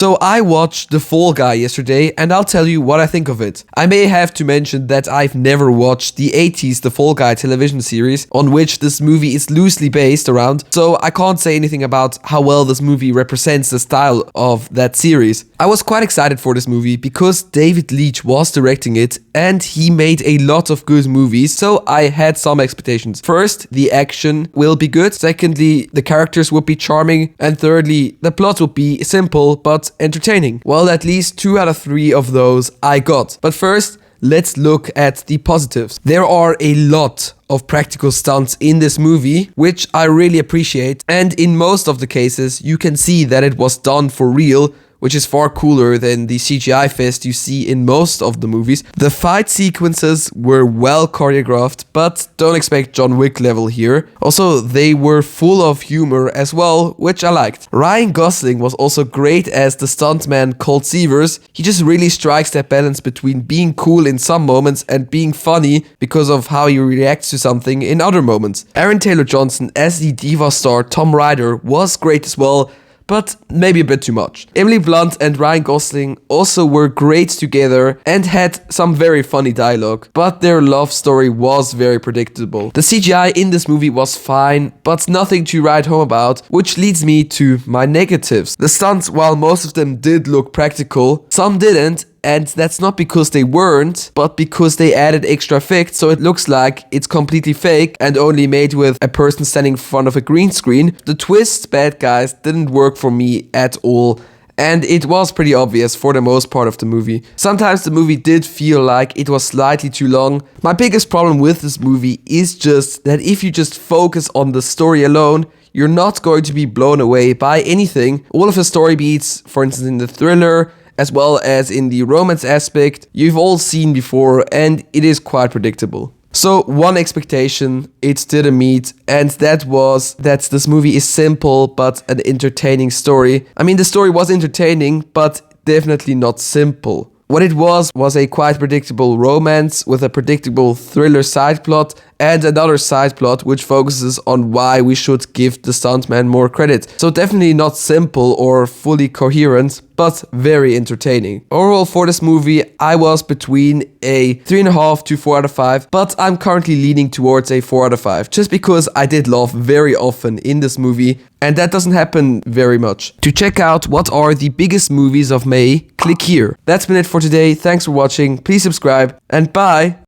So I watched The Fall Guy yesterday and I'll tell you what I think of it. I may have to mention that I've never watched the 80s The Fall Guy television series on which this movie is loosely based around, so I can't say anything about how well this movie represents the style of that series. I was quite excited for this movie because David Leitch was directing it and he made a lot of good movies, so I had some expectations. First, the action will be good. Secondly, the characters would be charming. And thirdly, the plot would be simple but entertaining. Well, at least 2 out of 3 of those I got. But first, let's look at the positives. There are a lot of practical stunts in this movie, which I really appreciate. And in most of the cases, you can see that it was done for real, which is far cooler than the CGI fest you see in most of the movies. The fight sequences were well choreographed, but don't expect John Wick level here. Also, they were full of humor as well, which I liked. Ryan Gosling was also great as the stuntman Colt Seavers. He just really strikes that balance between being cool in some moments and being funny because of how he reacts to something in other moments. Aaron Taylor-Johnson as the diva star Tom Ryder was great as well, but maybe a bit too much. Emily Blunt and Ryan Gosling also were great together and had some very funny dialogue, but their love story was very predictable. The CGI in this movie was fine, but nothing to write home about, which leads me to my negatives. The stunts, while most of them did look practical, some didn't, and that's not because they weren't, but because they added extra effects, so it looks like it's completely fake and only made with a person standing in front of a green screen. The twist, bad guys, didn't work for me at all, and it was pretty obvious for the most part of the movie. Sometimes the movie did feel like it was slightly too long. My biggest problem with this movie is just that if you just focus on the story alone, you're not going to be blown away by anything. All of the story beats, for instance in the thriller, as well as in the romance aspect, you've all seen before, and it is quite predictable. So one expectation it didn't meet, and that was that this movie is simple but an entertaining story. I mean, the story was entertaining, but definitely not simple. What it was a quite predictable romance with a predictable thriller side plot and another side plot which focuses on why we should give the stuntman more credit. So definitely not simple or fully coherent, but very entertaining. Overall for this movie, I was between a 3.5 to 4 out of 5, but I'm currently leaning towards a 4 out of 5, just because I did laugh very often in this movie, and that doesn't happen very much. To check out what are the biggest movies of May, click here. That's been it for today. Thanks for watching. Please subscribe, and bye!